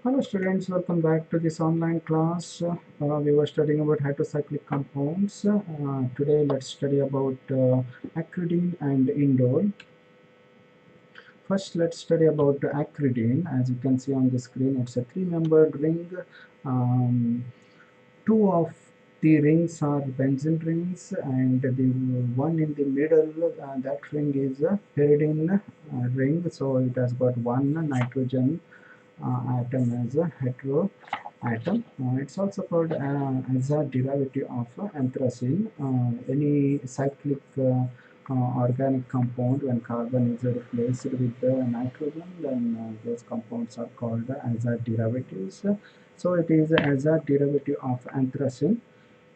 Hello students, welcome back to this online class. We were studying about heterocyclic compounds. Today let's study about acridine and indole. First let's study about acridine. As you can see on the screen, it's a three-membered ring. Um, Two of the rings are benzene rings, and the one in the middle, that ring is a pyridine ring, so it has got one nitrogen atom as a hetero atom. It's also called as a derivative of anthracene. Any cyclic organic compound, when carbon is replaced with nitrogen, then those compounds are called as a derivatives. So it is as a derivative of anthracene.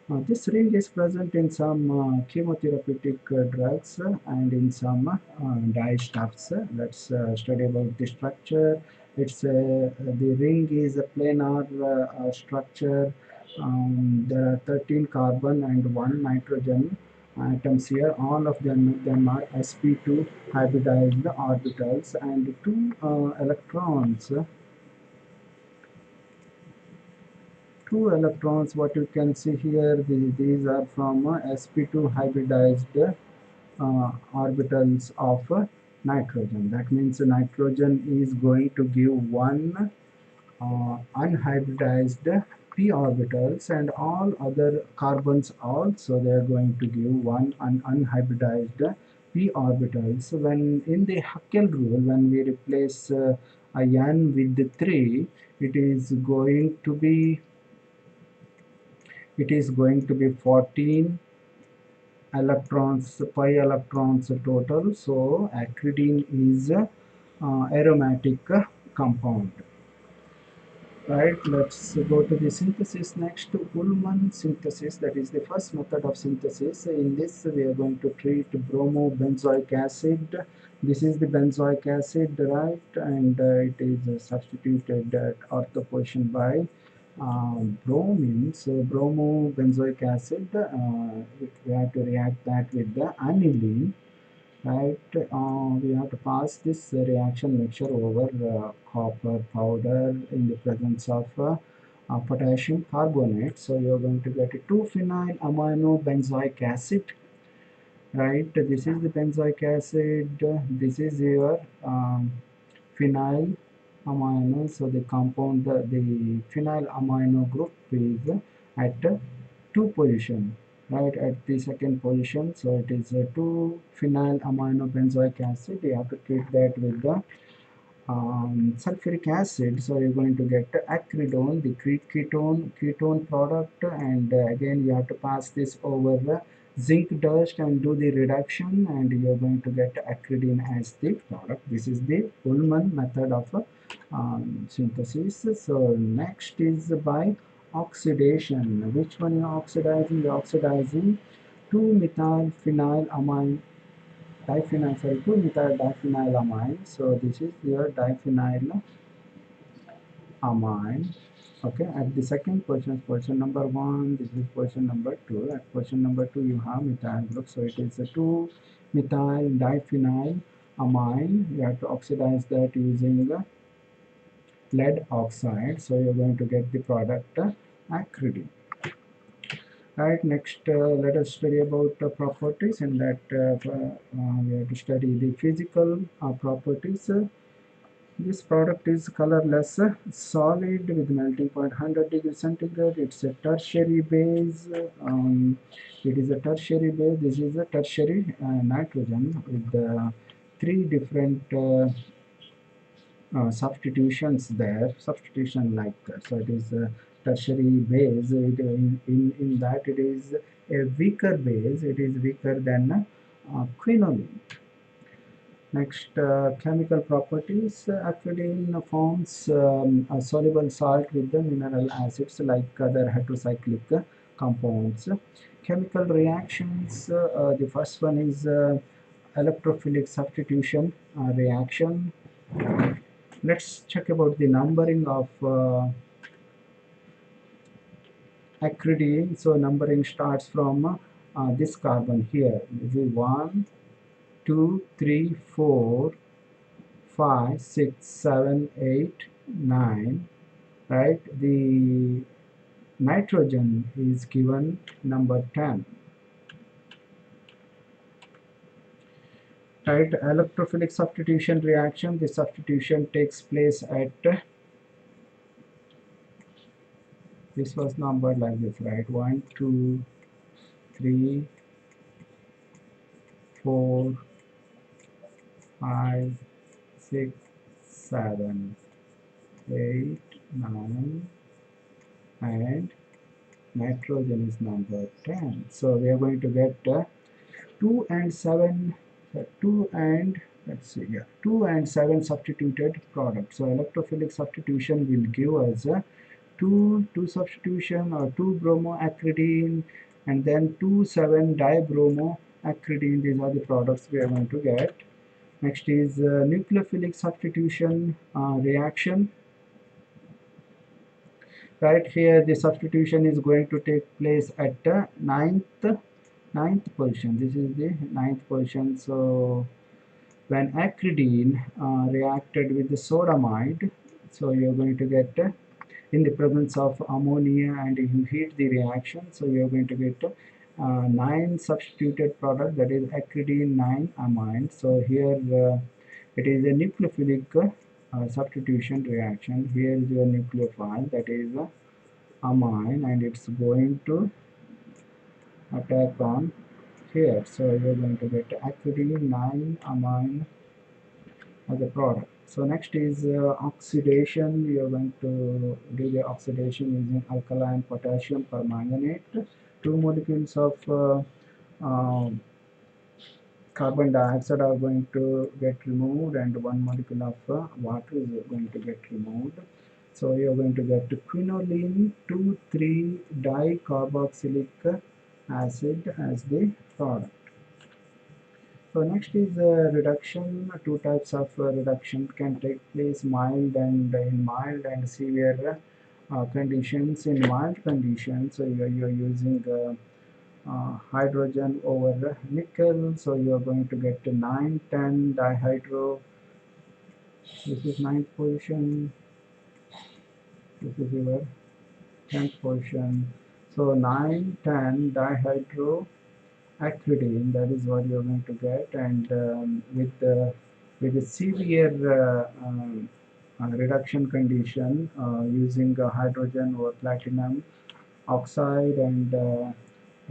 This ring is present in some chemotherapeutic drugs and in some dyestuffs. Let's study about the structure. The ring is a planar structure. There are 13 carbon and 1 nitrogen atoms here. All of them are sp2 hybridized orbitals and 2 electrons. Two electrons, what you can see here, these are from sp2 hybridized orbitals of nitrogen. That means nitrogen is going to give one unhybridized p orbitals, and all other carbons also they are going to give one unhybridized p orbitals. When in the Huckel rule, when we replace a n with the 3, it is going to be 14 electrons, pi electrons total. So acridine is a aromatic compound. Right, let's go to the synthesis next. Ullmann synthesis, that is the first method of synthesis. In this we are going to treat bromobenzoic acid. This is the benzoic acid, right, and it is substituted at ortho position by bromine. So bromobenzoic acid, we have to react that with the aniline, right. We have to pass this reaction mixture over copper powder in the presence of potassium carbonate. So you're going to get 2-phenyl amino benzoic acid, right. This is the benzoic acid, this is your phenyl amino. So the compound, the phenyl amino group is at 2 position, right, at the second position. So it is 2-phenyl amino benzoic acid. You have to treat that with the sulfuric acid. So you're going to get acridone, the ketone product, and again you have to pass this over zinc dust and do the reduction, and you're going to get acridine as the product. This is the Ullmann method of synthesis. So next is by oxidation. Which one you're oxidizing? You're oxidizing 2-methyl phenyl amine diphenyl, sorry, 2-methyl diphenylamine. So this is your diphenylamine. Okay, at the second position, position number 1, this is position number 2. At position number 2 you have methyl group, so it is a 2-methyl diphenylamine. You have to oxidize that using lead oxide, so you're going to get the product acridine. Right, next let us study about properties. In that we have to study the physical properties. This product is colorless, solid with melting point 100 degrees centigrade. It's a tertiary base. It is a tertiary base. This is a tertiary nitrogen with 3 different substitutions there, substitution like that. So it is a tertiary base. In that it is a weaker base. It is weaker than quinoline. Next, chemical properties. Acridine forms a soluble salt with the mineral acids like other heterocyclic compounds. Chemical reactions. The first one is electrophilic substitution reaction. Let's check about the numbering of acridine. So numbering starts from this carbon here. This is 1, 2, 3, 4, 5, 6, 7, 8, 9. right? The nitrogen is given number 10. Right, electrophilic substitution reaction. The substitution takes place at, this was numbered like this, right? 1, 2, 3, 4, 5, 6, 7, 8, 9, and nitrogen is number 10. So we are going to get 2 and 7, 2 and, let's see, yeah, 2 and 7 substituted products. So electrophilic substitution will give us 2 substitution or 2 bromoacridine, and then 2,7 dibromoacridine. These are the products we are going to get. Next is nucleophilic substitution reaction. Right here the substitution is going to take place at ninth position. This is the ninth position. So when acridine reacted with the sodamide, so you're going to get in the presence of ammonia, and you heat the reaction, so you're going to get 9 substituted product, that is acridine 9 amine. So here it is a nucleophilic substitution reaction. Here is your nucleophile, that is amine, and it's going to attack on here. So you're going to get acridine 9 amine as a product. So next is oxidation. We are going to do the oxidation using alkaline potassium permanganate. 2 molecules of um, carbon dioxide are going to get removed, and 1 molecule of water is going to get removed. So you are going to get quinoline 2,3-dicarboxylic acid as the product. So next is reduction. 2 types of reduction can take place: mild and in mild and severe conditions. In mild conditions, so you're using hydrogen over nickel. So you're going to get 9,10 dihydro. This is ninth position. This is your 10th position. So 9,10 dihydro acridine, that is what you're going to get. And with the severe reduction condition, using hydrogen or platinum oxide and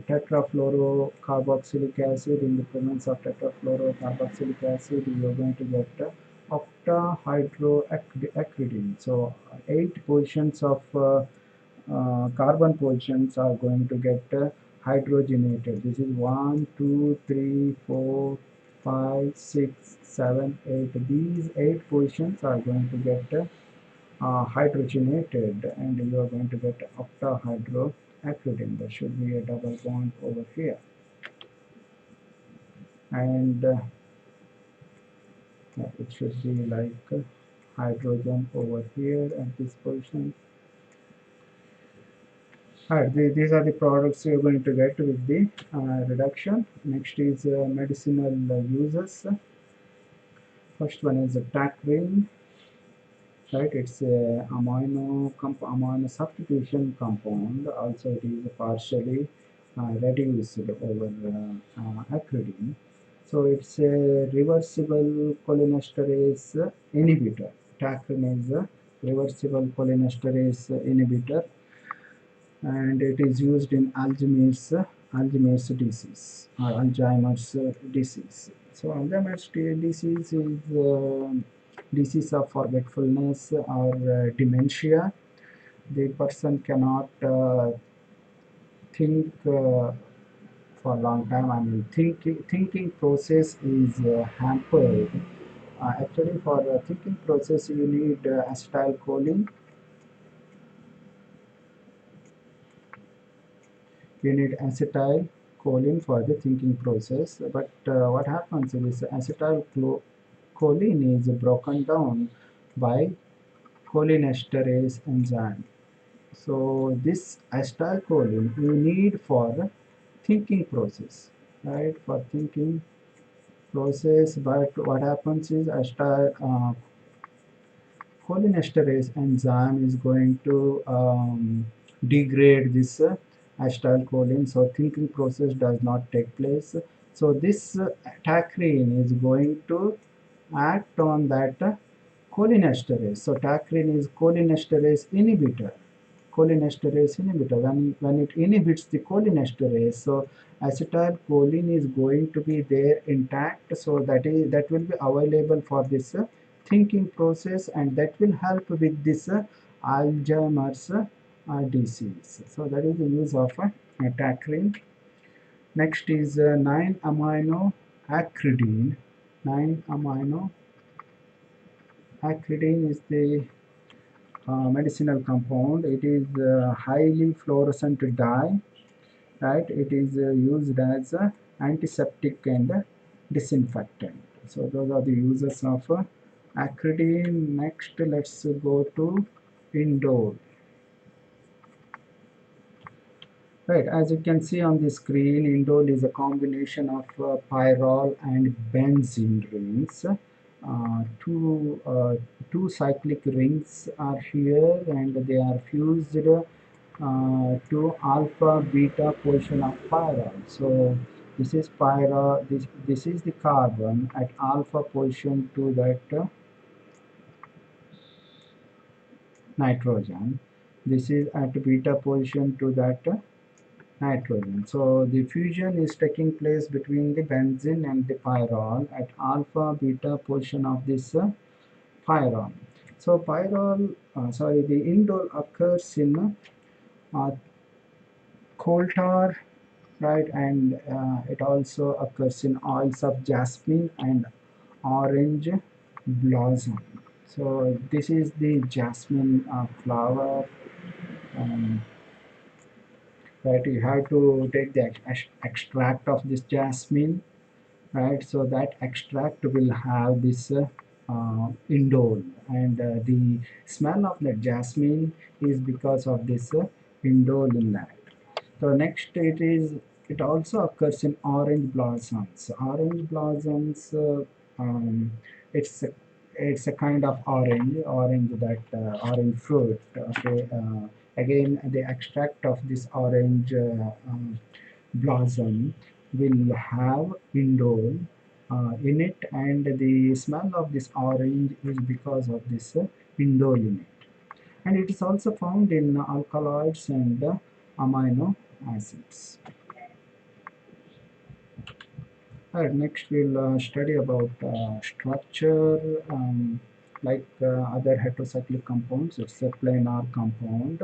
tetrafluorocarboxylic acid. In the presence of tetrafluorocarboxylic acid, you are going to get octahydroacridine. So 8 positions of carbon positions are going to get hydrogenated. This is 1, 2, 3, 4, 5, 6, 7, 8. These 8 positions are going to get hydrogenated, and you are going to get octahydroacridine. There should be a double bond over here, and it should be like hydrogen over here at this position. Alright, these are the products you're going to get with the reduction. Next is medicinal uses. First one is tacrine. Right, it's a amino substitution compound. Also, it is partially reduced over acridine. So it's a reversible cholinesterase inhibitor. Tacrine is a reversible cholinesterase inhibitor, and it is used in Alzheimer's disease or Alzheimer's disease. So Alzheimer's disease is disease of forgetfulness or dementia. The person cannot think for a long time. I mean, thinking process is hampered. Actually, for thinking process, you need acetylcholine. You need acetylcholine for the thinking process. But what happens is acetylcholine is broken down by cholinesterase enzyme. So this acetylcholine you need for thinking process, right? For thinking process, but what happens is acetylcholine cholinesterase enzyme is going to degrade this acetylcholine, so thinking process does not take place. So this tacrine is going to act on that cholinesterase. So tacrine is cholinesterase inhibitor. Cholinesterase inhibitor. When it inhibits the cholinesterase, so acetylcholine is going to be there intact. So that will be available for this thinking process, and that will help with this Alzheimer's disease. So that is the use of tacrine. Next is 9-amino acridine. 9-amino acridine is the medicinal compound. It is highly fluorescent dye, right? It is used as a antiseptic and disinfectant. So those are the uses of acridine. Next, let's go to indole. Right, as you can see on the screen, indole is a combination of pyrrole and benzene rings. Two cyclic rings are here, and they are fused to alpha beta portion of pyrrole. So this is pyrrole. This is the carbon at alpha position to that nitrogen. This is at beta position to that nitrogen. So the fusion is taking place between the benzene and the pyrrole at alpha beta portion of this pyrrole. So the indole occurs in coal tar, right, and it also occurs in oils of jasmine and orange blossom. So this is the jasmine flower. Um, right, you have to take the extract of this jasmine, right? So that extract will have this indole, and the smell of the jasmine is because of this indole in that. So next it also occurs in orange blossoms. Orange blossoms, um, it's a, it's a kind of orange that orange fruit. Okay, again the extract of this orange blossom will have indole in it, and the smell of this orange is because of this indole in it. And it is also found in alkaloids and amino acids. Alright, next we'll study about structure. Like other heterocyclic compounds, it's a planar compound,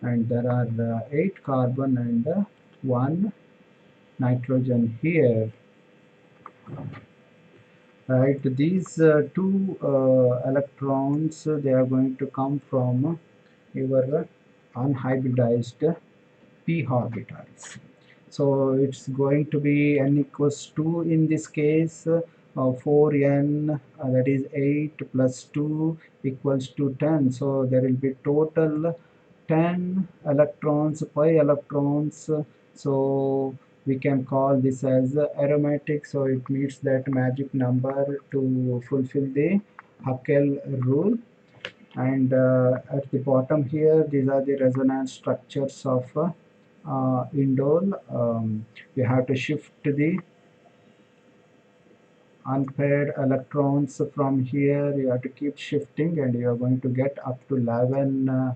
and there are 8 carbon and 1 nitrogen here. Right, these two electrons, they are going to come from your unhybridized p orbitals. So it's going to be n equals 2 in this case, 4n, that is 8 plus 2 equals to 10. So there will be total 10 electrons, pi electrons. So we can call this as aromatic. So it meets that magic number to fulfill the Haeckel rule. And at the bottom here, these are the resonance structures of indole. You have to shift the unpaired electrons from here. You have to keep shifting, and you are going to get up to 11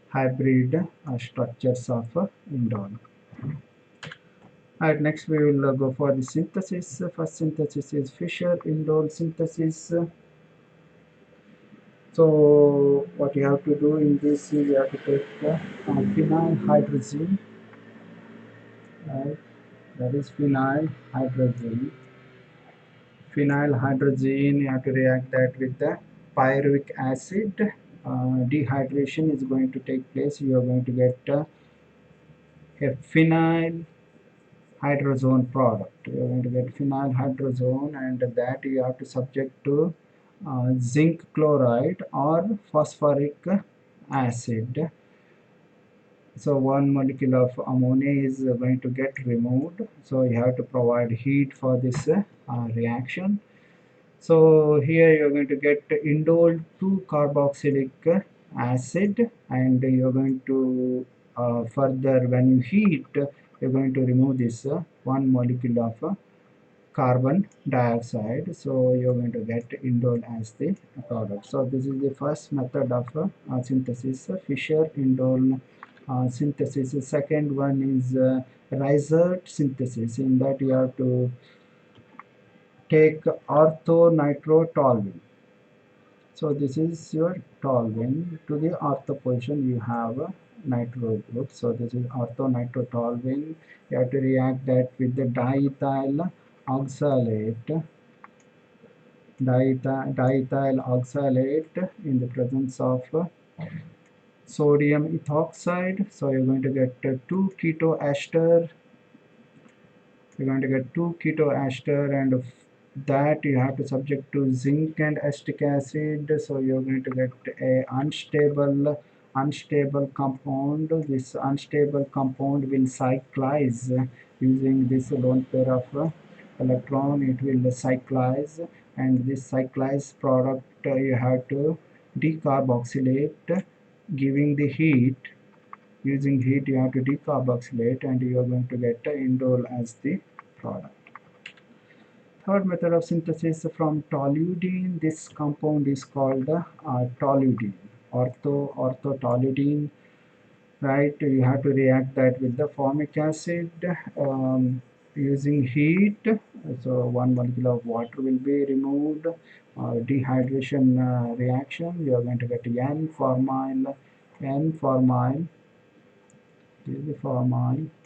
hybrid structures of indole. Alright, next we will go for the synthesis. First synthesis is Fischer indole synthesis. So what you have to do in this is you have to take phenyl hydrazine, right? That is phenyl hydrazine. Phenyl hydrazine, you have to react that with the pyruvic acid. Dehydration is going to take place. You are going to get a phenyl hydrazone product. You are going to get phenyl hydrazone, and that you have to subject to zinc chloride or phosphoric acid. So one molecule of ammonia is going to get removed. So you have to provide heat for this reaction. So here you're going to get indole 2 carboxylic acid, and you're going to further, when you heat, you're going to remove this one molecule of carbon dioxide. So you're going to get indole as the product. So this is the first method of synthesis, Fischer indole synthesis. The second one is Rysert synthesis. In that you have to take orthonitrotoluene. So this is your toluene. To the ortho position you have a nitro group. So this is orthonitrotoluene. You have to react that with the diethyl oxalate, diethyl oxalate in the presence of sodium ethoxide. So you're going to get 2 ketoester. You're going to get 2 ketoester, and that you have to subject to zinc and acetic acid. So you're going to get a unstable compound. This unstable compound will cyclize using this lone pair of electron. It will cyclize, and this cyclized product you have to decarboxylate, giving the heat. Using heat you have to decarboxylate, and you are going to get indole as the product. Third method of synthesis from toluidine. This compound is called toluidine, orthotoluidine. Right, you have to react that with the formic acid using heat. So one molecule of water will be removed. Dehydration reaction. You are going to get N-formyl, N-formyl,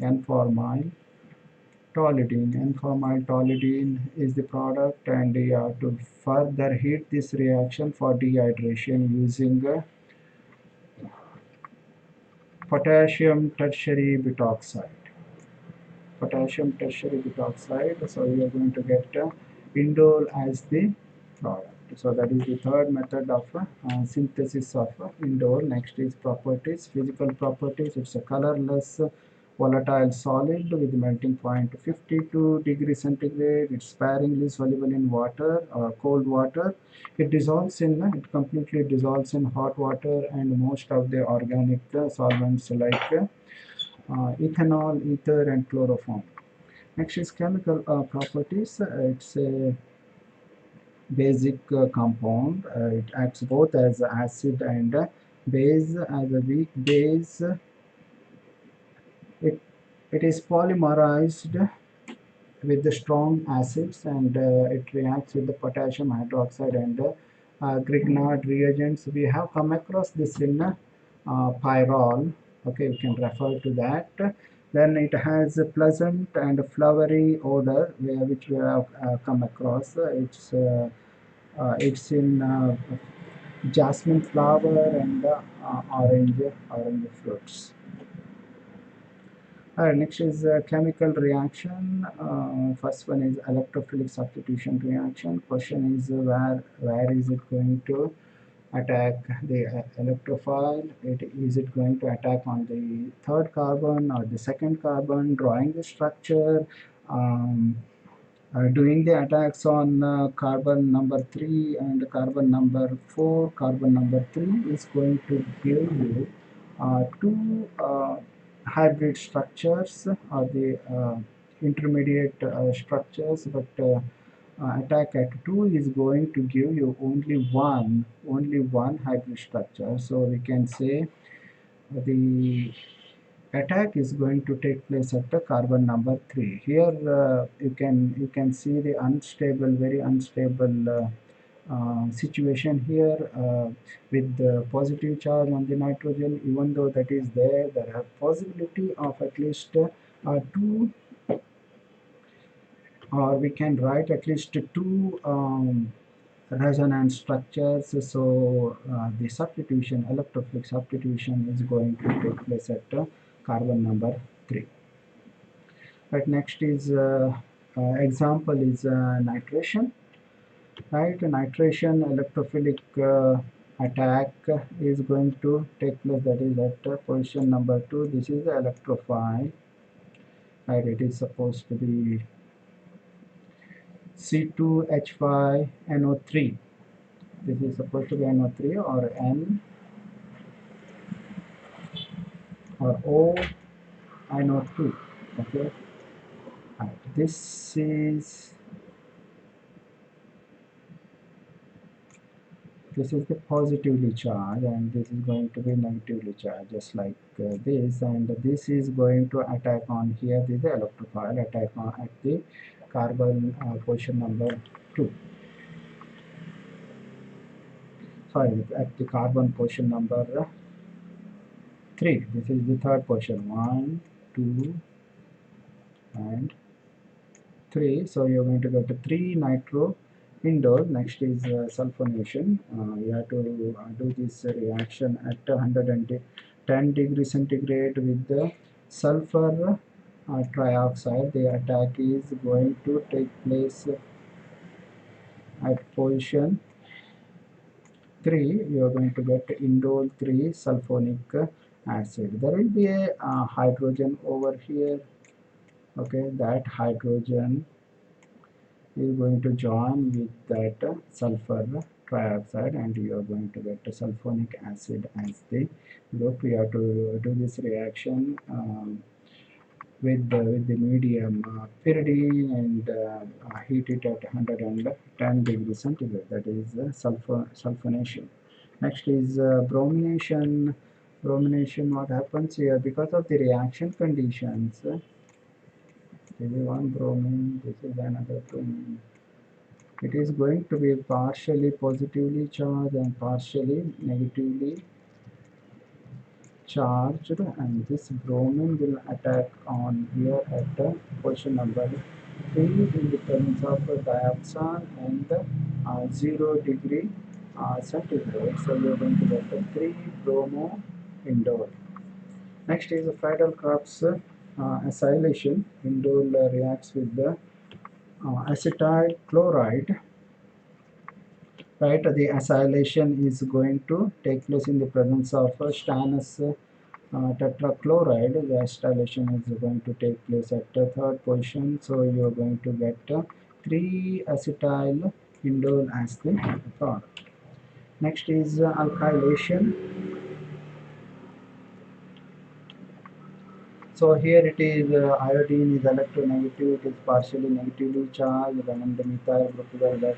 N-formyl toluidine. N-formyl toluidine is the product, and you have to further heat this reaction for dehydration using potassium tertiary butoxide. Potassium tertiary butoxide. So you are going to get indole as the product. So that is the third method of synthesis of indole. Next is properties, physical properties. It's a colorless volatile solid with melting point 52 degrees centigrade. It's sparingly soluble in water or cold water. It completely dissolves in hot water and most of the organic solvents like ethanol, ether, and chloroform. Next is chemical properties. It's a basic compound. It acts both as acid and base. As a weak base, it, it is polymerized with the strong acids, and it reacts with the potassium hydroxide and Grignard reagents. We have come across this in pyrrole. Okay, you can refer to that. Then it has a pleasant and flowery odor, which we have come across. It's in jasmine flower and orange fruits. Next is chemical reaction. First one is electrophilic substitution reaction. Question is where is it going to attack the electrophile? Is it going to attack on the third carbon or the second carbon, drawing the structure, doing the attacks on carbon number 3 and carbon number 4. Carbon number 3 is going to give you two hybrid structures or the intermediate structures, but attack at 2 is going to give you only one hybrid structure. So we can say the attack is going to take place at the carbon number 3. Here you can see the very unstable situation here with the positive charge on the nitrogen. Even though that is there are possibility of at least two, or we can write at least two resonance structures. So the electrophilic substitution is going to take place at carbon number 3. Right, next is example is nitration. Right, nitration electrophilic attack is going to take place, that is at position number 2. This is the electrophile. Right, it is supposed to be C2H5NO3. This is supposed to be NO3 or N or O NO2. Okay, right. This is the positively charged and this is going to be negatively charged, just like this, and this is going to attack on here. This is the electrophile attack on at the carbon position number 2, sorry, at the carbon position number 3. This is the third position, 1, 2 and 3. So you're going to get 3 nitro indole. Next is sulfonation. You have to do this reaction at 110 degrees centigrade with the sulfur trioxide. The attack is going to take place at position 3. You are going to get indole 3 sulfonic acid. There will be a hydrogen over here. Okay, that hydrogen is going to join with that sulfur trioxide and you are going to get sulfonic acid as the group. We have to do this reaction with the medium pyridine and heat it at 110 degrees centigrade. That is sulfonation. Next is bromination. Bromination, what happens here because of the reaction conditions. This is one bromine, this is another bromine. It is going to be partially positively charged and partially negatively charged, and this bromine will attack on here at position number 3 in the presence of dioxide and 0 degree centigrade. So you are going to get 3 bromo indole. Next is the Friedel-Crafts acylation. Indole reacts with the acetyl chloride. Right, the acylation is going to take place in the presence of stannous tetrachloride. The acylation is going to take place at the third position. So you are going to get 3 acetyl indole as the product. Next is alkylation. So here it is iodine is electronegative, it is partially negatively charged, and the methyl group is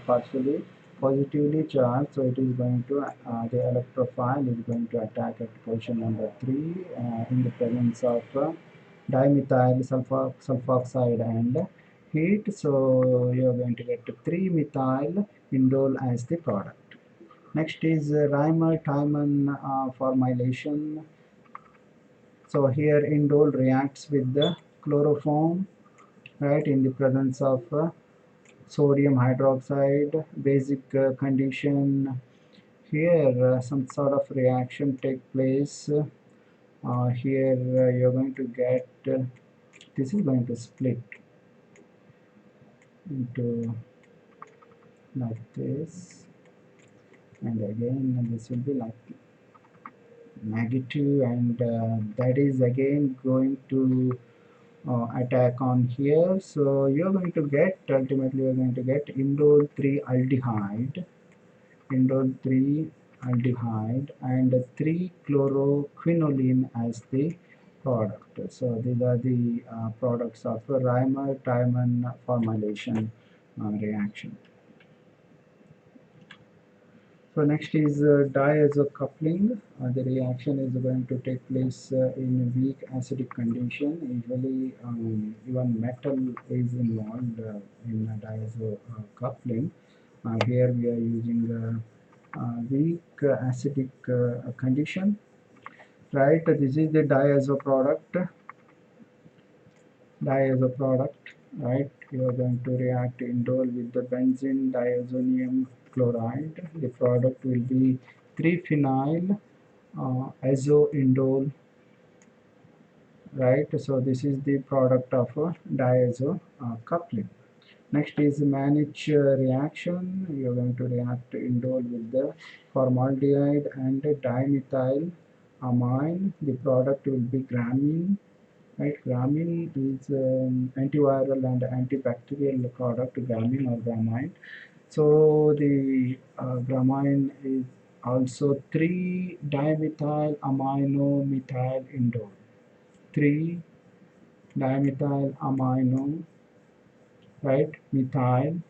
partially positively charged. So it is going to, the electrophile is going to attack at position number 3 in the presence of dimethyl sulfoxide and heat. So you are going to get 3 methyl indole as the product. Next is Reimer-Tiemann formylation. So here indole reacts with the chloroform, right, in the presence of sodium hydroxide. Basic condition here, some sort of reaction take place. Here you're going to get, this is going to split into like this, and again this will be like negative, and that is again going to attack on here. So you're going to get, ultimately you're going to get indole 3 aldehyde, indole 3 aldehyde and 3 chloroquinoline as the product. So these are the products of Reimer-Tiemann formylation reaction. So next is diazo coupling. The reaction is going to take place in weak acidic condition. Usually even metal is involved in diazo coupling. Here we are using weak acidic condition. Right, this is the diazo product. Diazo product. Right, you are going to react indole with the benzene diazonium chloride. The product will be 3-phenyl azoindole. Right, so this is the product of diazo coupling. Next is Manich reaction. You are going to react indole with the formaldehyde and dimethyl amine. The product will be gramine. right? Gramine is antiviral and antibacterial product, gramine or gramine. So the gramine is also 3-dimethyl amino methyl indole. 3-dimethyl amino, right? Methyl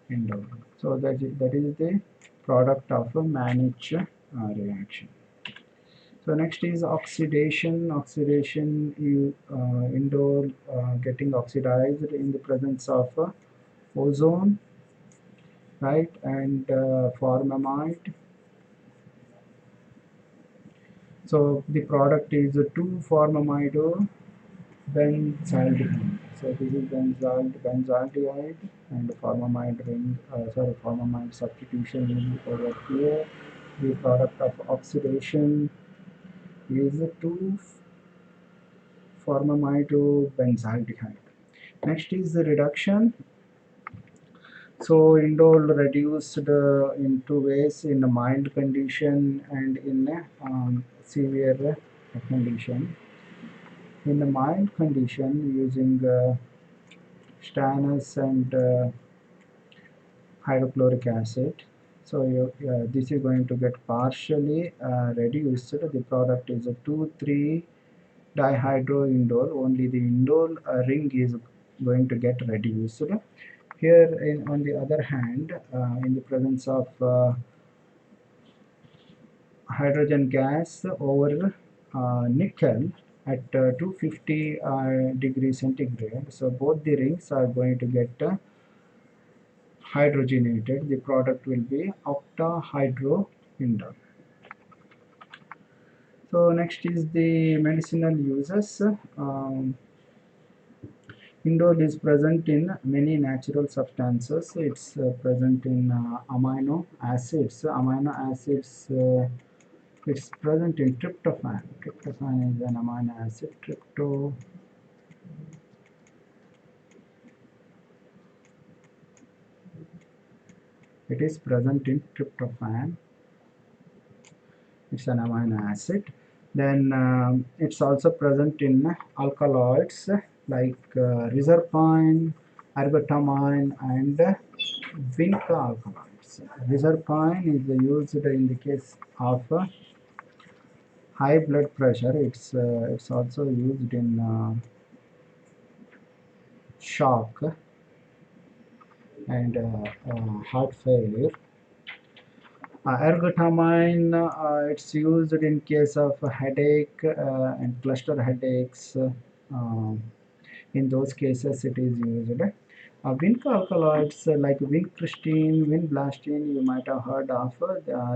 indole. So that is the product of a managed reaction. So next is oxidation. Oxidation, indole getting oxidized in the presence of ozone, right, and formamide. So the product is 2-formamido benzaldehyde. So this is benzaldehyde and formamide ring. Formamide substitution over here. The product of oxidation is 2-formamido benzaldehyde. Next is the reduction. So indole reduced in two ways: in a mild condition and in a severe condition. In a mild condition, using stannous and hydrochloric acid. So this is going to get partially reduced. The product is a 2,3-dihydroindole. Only the indole ring is going to get reduced. Here, on the other hand, in the presence of hydrogen gas over nickel at 250 degrees centigrade, so both the rings are going to get hydrogenated. The product will be octahydroindole. So next is the medicinal uses. Indole is present in many natural substances. It's present in amino acids. It's present in tryptophan. Tryptophan is an amino acid. It is present in tryptophan. It's an amino acid. Then it's also present in alkaloids like reserpine, ergotamine, and vinca alkaloids. Reserpine is used in the case of high blood pressure. It's also used in shock and heart failure. Ergotamine, it's used in case of headache and cluster headaches. In those cases, it is used. Vinca alkaloids like vincristine, vinblastine, you might have heard of.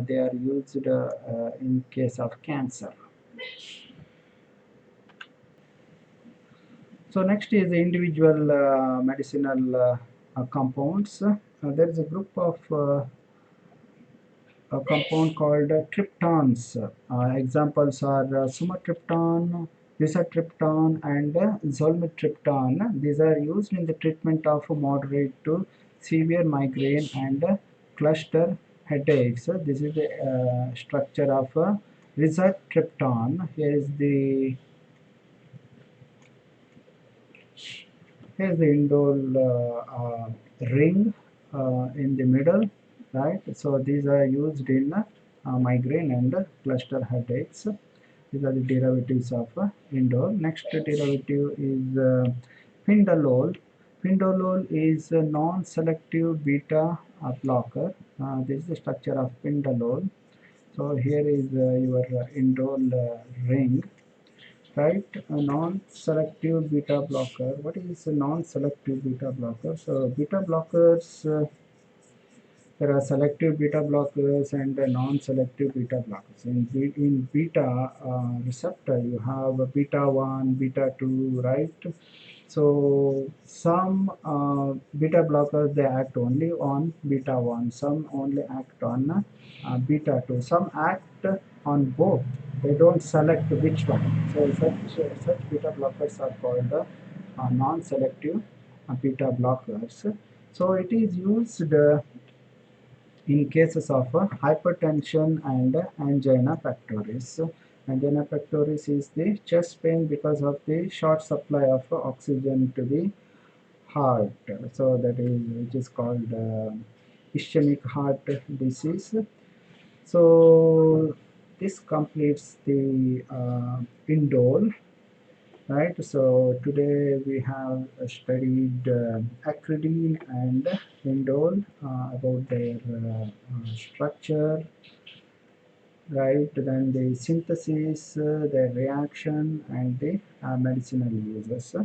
They are used in case of cancer. So next is the individual medicinal compounds. There is a group of a compound called triptans. Examples are sumatriptan, rizatriptan, and zolmitriptan. These are used in the treatment of moderate to severe migraine and cluster headaches. This is the structure of rizatriptan. Here's the indole ring in the middle, right? So these are used in migraine and cluster headaches. These are the derivatives of indole. Next derivative is pindalol. Pindalol is a non-selective beta blocker. This is the structure of pindalol. So here is your indole ring, right? A non-selective beta blocker. What is a non-selective beta blocker? So beta blockers, there are selective beta blockers and non-selective beta blockers. In beta receptor, you have a beta 1, beta 2, right? So some beta blockers, they act only on beta 1, some only act on beta 2, some act on both. They don't select which one. So such beta blockers are called non-selective beta blockers. So it is used in cases of hypertension and angina pectoris. and then pectoris is the chest pain because of the short supply of oxygen to the heart. So that is which is called ischemic heart disease. So this completes the indole, right? So today we have studied acridine and indole about their structure, right? Then the synthesis, the reaction, and the medicinal uses.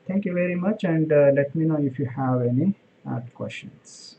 Thank you very much, and let me know if you have any questions.